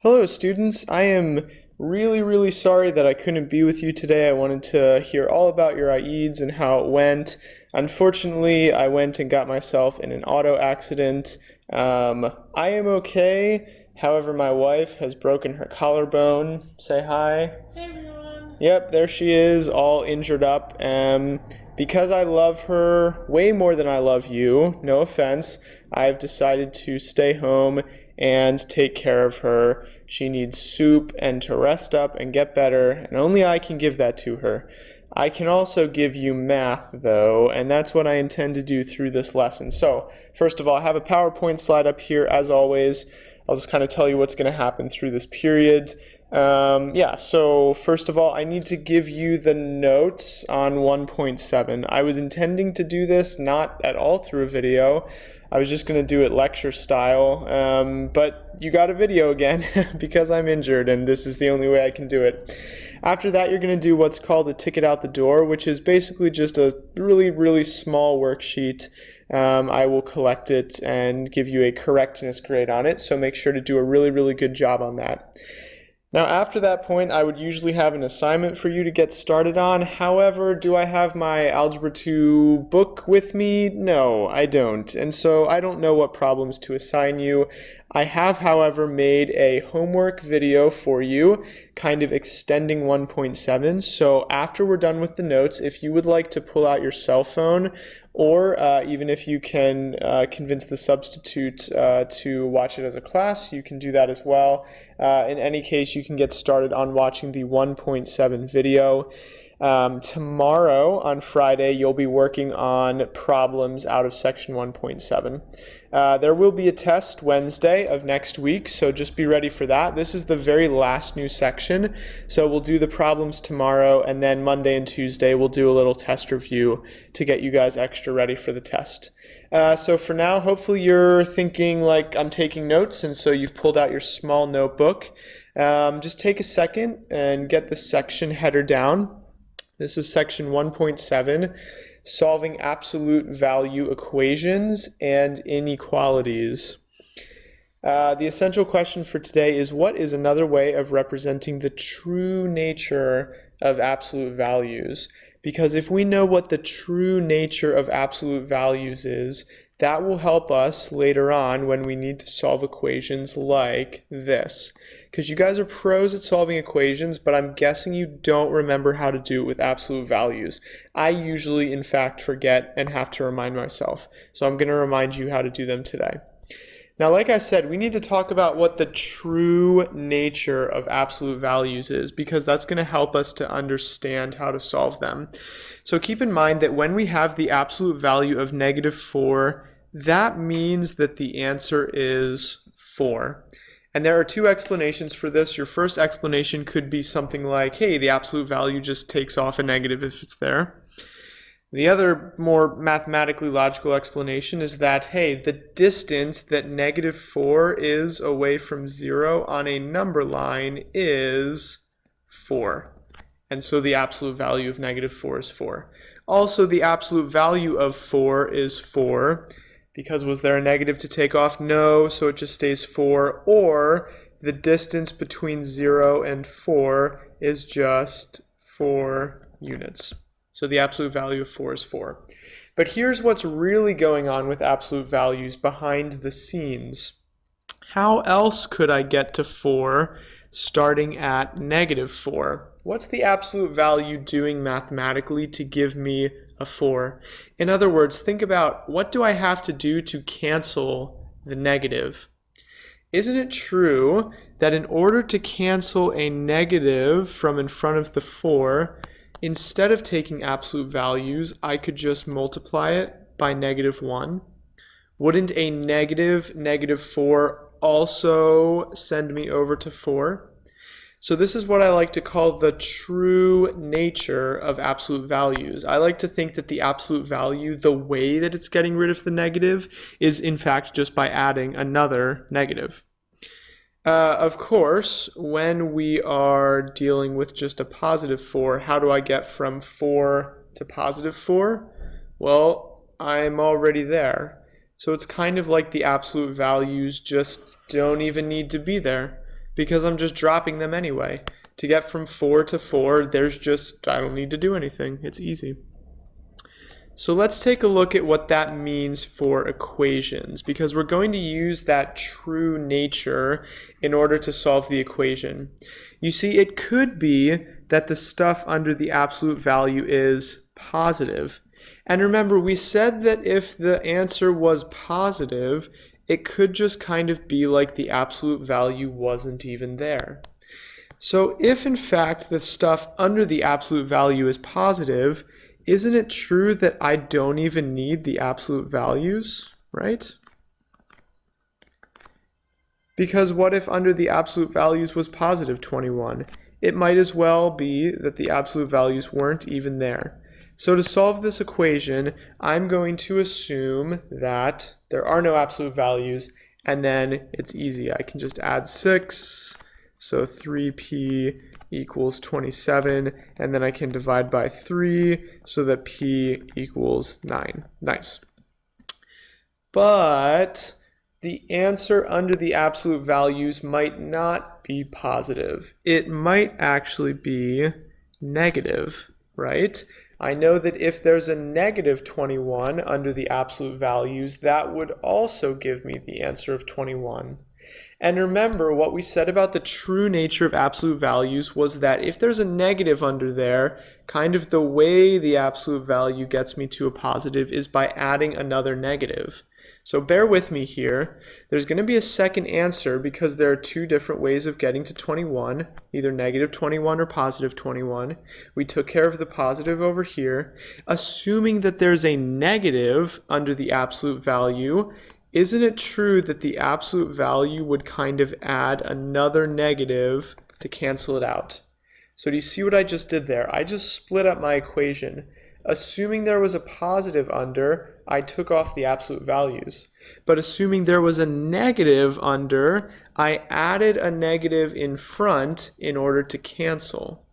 Hello, students. I am really sorry that I couldn't be with you today. I wanted to hear all about your IEDs and how it went. Unfortunately, I went and got myself in an auto accident. I am okay. However, my wife has broken her collarbone. Say hi. Hey everyone. Yep, there she is, all injured up. Because I love her way more than I love you, no offense, I've decided to stay home and take care of her. She needs soup and to rest up and get better, and only I can give that to her. I can also give you math, though, and that's what I intend to do through this lesson. So, first of all, I have a PowerPoint slide up here, as always. I'll just kind of tell you what's going to happen through this period. So first of all, I need to give you the notes on 1.7. I was intending to do this not at all through a video. I was just going to do it lecture style, but you got a video again because I'm injured and this is the only way I can do it. After that, you're going to do what's called a ticket out the door, which is basically just a really small worksheet. I will collect it and give you a correctness grade on it, so make sure to do a really good job on that. Now, after that point, I would usually have an assignment for you to get started on. However, do I have my Algebra 2 book with me? No, I don't. And so I don't know what problems to assign you. I have, however, made a homework video for you, kind of extending 1.7. So after we're done with the notes, if you would like to pull out your cell phone, or even if you can convince the substitute to watch it as a class, you can do that as well. In any case, you can get started on watching the 1.7 video. Tomorrow, on Friday, you'll be working on problems out of section 1.7. There will be a test Wednesday of next week, so just be ready for that. This is the very last new section, so we'll do the problems tomorrow, and then Monday and Tuesday we'll do a little test review to get you guys extra ready for the test. So for now, hopefully you're thinking like I'm taking notes, and so you've pulled out your small notebook. Just take a second and get the section header down. This is section 1.7, solving absolute value equations and inequalities. The essential question for today is, what is another way of representing the true nature of absolute values? Because if we know what the true nature of absolute values is, that will help us later on when we need to solve equations like this. Because you guys are pros at solving equations, but I'm guessing you don't remember how to do it with absolute values. I usually, in fact, forget and have to remind myself. So I'm going to remind you how to do them today. Now, like I said, we need to talk about what the true nature of absolute values is, because that's going to help us to understand how to solve them. So keep in mind that when we have the absolute value of -4, that means that the answer is 4. And there are two explanations for this. Your first explanation could be something like, hey, the absolute value just takes off a negative if it's there. The other more mathematically logical explanation is that, hey, the distance that -4 is away from 0 on a number line is 4. And so the absolute value of -4 is 4. Also, the absolute value of 4 is 4. Because was there a negative to take off? No, so it just stays 4. Or the distance between 0 and 4 is just 4 units. So the absolute value of 4 is 4. But here's what's really going on with absolute values behind the scenes. How else could I get to 4 starting at -4? What's the absolute value doing mathematically to give me a 4? In other words, think about, what do I have to do to cancel the negative? Isn't it true that in order to cancel a negative from in front of the 4, instead of taking absolute values, I could just multiply it by -1? Wouldn't a negative -4 also send me over to 4? So this is what I like to call the true nature of absolute values. I like to think that the absolute value, the way that it's getting rid of the negative, is in fact just by adding another negative. Of course, when we are dealing with just a +4, how do I get from 4 to +4? Well, I'm already there. So it's kind of like the absolute values just don't even need to be there. because I'm just dropping them anyway. To get from 4 to 4, I don't need to do anything. It's easy. So let's take a look at what that means for equations, because we're going to use that true nature in order to solve the equation. You see, it could be that the stuff under the absolute value is positive. And remember, we said that if the answer was positive, it could just kind of be like the absolute value wasn't even there. So if in fact the stuff under the absolute value is positive, isn't it true that I don't even need the absolute values, right? Because what if under the absolute values was positive 21? It might as well be that the absolute values weren't even there. So to solve this equation, I'm going to assume that there are no absolute values, and then it's easy. I can just add 6, so 3p equals 27, and then I can divide by 3 so that p equals 9. Nice. But the answer under the absolute values might not be positive. It might actually be negative, right? I know that if there's a negative 21 under the absolute values, that would also give me the answer of 21. And remember, what we said about the true nature of absolute values was that if there's a negative under there, kind of the way the absolute value gets me to a positive is by adding another negative. So bear with me here. There's going to be a second answer because there are two different ways of getting to 21, either negative 21 or positive 21. We took care of the positive over here. Assuming that there's a negative under the absolute value, isn't it true that the absolute value would kind of add another negative to cancel it out? So do you see what I just did there? I just split up my equation. Assuming there was a positive under, I took off the absolute values. But assuming there was a negative under, I added a negative in front in order to cancel.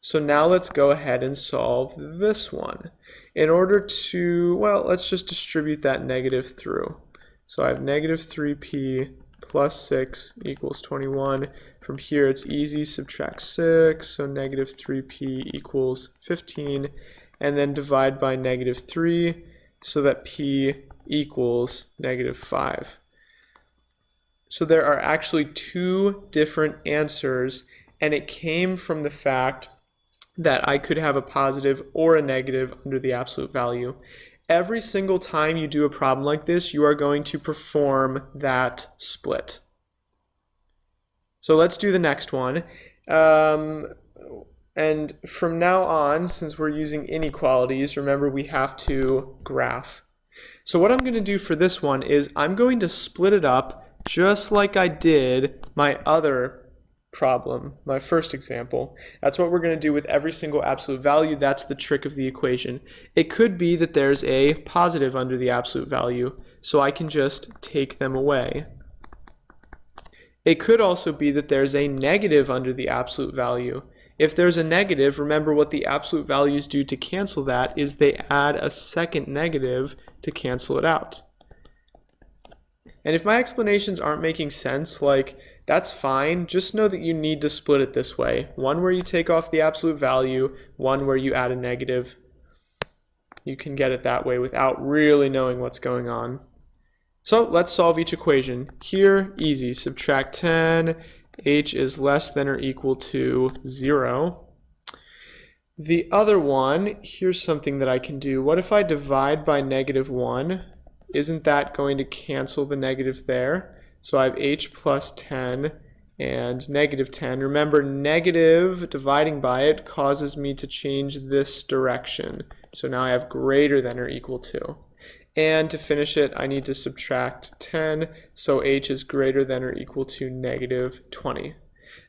So now let's go ahead and solve this one. In order to, well, let's just distribute that negative through. So I have negative 3p plus 6 equals 21. From here it's easy, subtract 6, so negative 3p equals 15. And then divide by negative 3 so that p equals negative 5. So there are actually two different answers, and it came from the fact that I could have a positive or a negative under the absolute value. Every single time you do a problem like this, you are going to perform that split. So let's do the next one. And from now on, since we're using inequalities, remember we have to graph. So what I'm going to do for this one is I'm going to split it up just like I did my other problem, my first example. That's what we're going to do with every single absolute value. That's the trick of the equation. It could be that there's a positive under the absolute value, so I can just take them away. It could also be that there's a negative under the absolute value. If there's a negative, remember what the absolute values do to cancel that is they add a second negative to cancel it out. And if my explanations aren't making sense, that's fine. Just know that you need to split it this way. One where you take off the absolute value, one where you add a negative. You can get it that way without really knowing what's going on. So let's solve each equation. Here, easy. Subtract 10. H is less than or equal to 0. The other one, here's something that I can do. What if I divide by negative 1? Isn't that going to cancel the negative there? So I have h plus 10 and negative 10. Remember, negative dividing by it causes me to change this direction. So now I have greater than or equal to. And to finish it, I need to subtract 10, so h is greater than or equal to negative 20.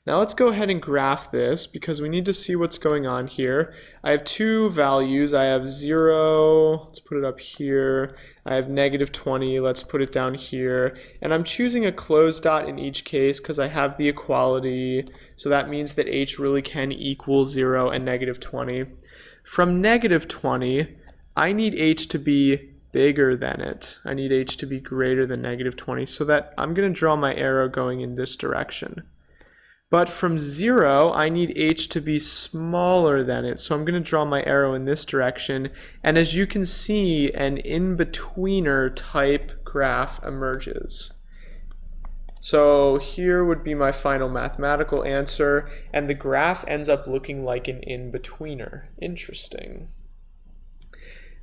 Now let's go ahead and graph this because we need to see what's going on here. I have two values. I have 0, let's put it up here. I have negative 20, let's put it down here. And I'm choosing a closed dot in each case because I have the equality. So that means that h really can equal 0 and negative 20. From negative 20, I need h to be bigger than it. I need h to be greater than negative 20, so that I'm going to draw my arrow going in this direction. But from 0, I need h to be smaller than it, so I'm going to draw my arrow in this direction. And as you can see, an in-betweener type graph emerges. So here would be my final mathematical answer, and the graph ends up looking like an in-betweener. Interesting.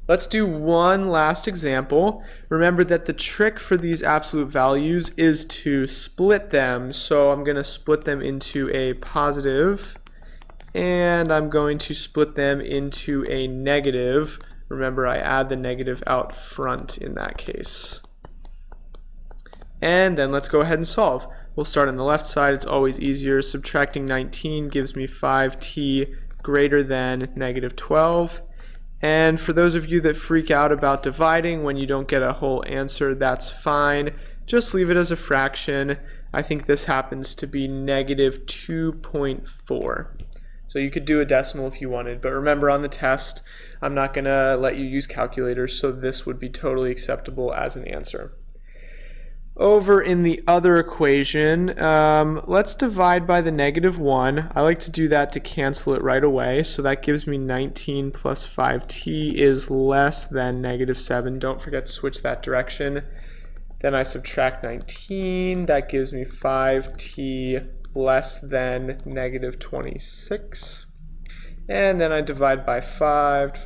Let's do one last example. Remember that the trick for these absolute values is to split them. So I'm going to split them into a positive, and I'm going to split them into a negative. Remember, I add the negative out front in that case. And then let's go ahead and solve. We'll start on the left side. It's always easier. Subtracting 19 gives me 5t greater than negative 12. And for those of you that freak out about dividing when you don't get a whole answer, that's fine. Just leave it as a fraction. I think this happens to be negative 2.4. So you could do a decimal if you wanted, but remember on the test, I'm not going to let you use calculators, so this would be totally acceptable as an answer. Over in the other equation, let's divide by the negative 1. I like to do that to cancel it right away. So that gives me 19 plus 5t is less than negative 7. Don't forget to switch that direction. Then I subtract 19. That gives me 5t less than negative 26. And then I divide by 5,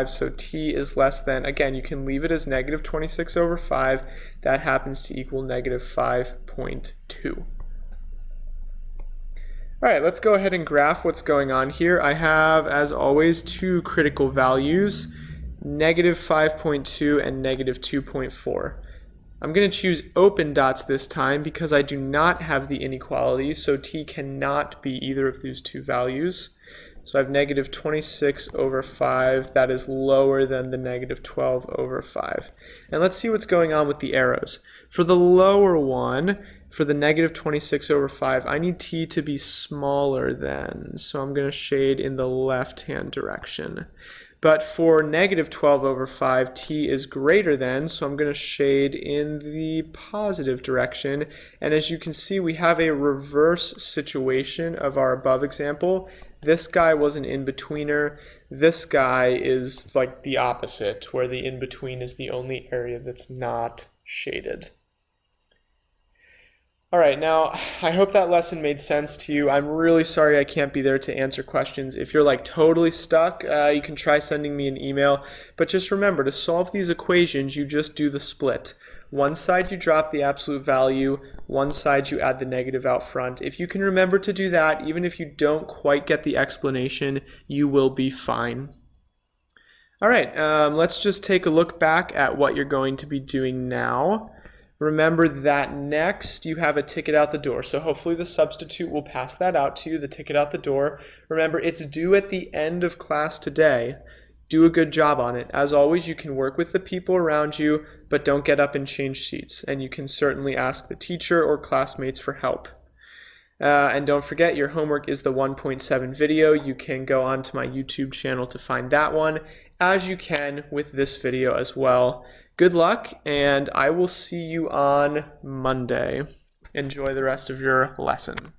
so t is less than, again, you can leave it as negative 26 over 5. That happens to equal negative 5.2. All right, let's go ahead and graph what's going on here. I have, as always, two critical values, negative 5.2 and negative 2.4. I'm going to choose open dots this time because I do not have the inequality, so t cannot be either of these two values. So I have negative 26 over 5. That is lower than the negative 12 over 5. And let's see what's going on with the arrows. For the lower one, for the negative 26 over 5, I need t to be smaller than. So I'm going to shade in the left-hand direction. But for negative 12 over 5, t is greater than, so I'm going to shade in the positive direction. And as you can see, we have a reverse situation of our above example. This guy was an in-betweener. This guy is like the opposite, where the in-between is the only area that's not shaded. All right, now I hope that lesson made sense to you. I'm really sorry I can't be there to answer questions. If you're like totally stuck, you can try sending me an email. But just remember, to solve these equations, you just do the split. One side you drop the absolute value, one side you add the negative out front. If you can remember to do that, even if you don't quite get the explanation, you will be fine. All right, let's just take a look back at what you're going to be doing now. Remember that next you have a ticket out the door. So hopefully the substitute will pass that out to you, the ticket out the door. Remember, it's due at the end of class today. Do a good job on it. As always, you can work with the people around you, but don't get up and change seats. And you can certainly ask the teacher or classmates for help. And don't forget, your homework is the 1.7 video. You can go onto my YouTube channel to find that one, as you can with this video as well. Good luck, and I will see you on Monday. Enjoy the rest of your lesson.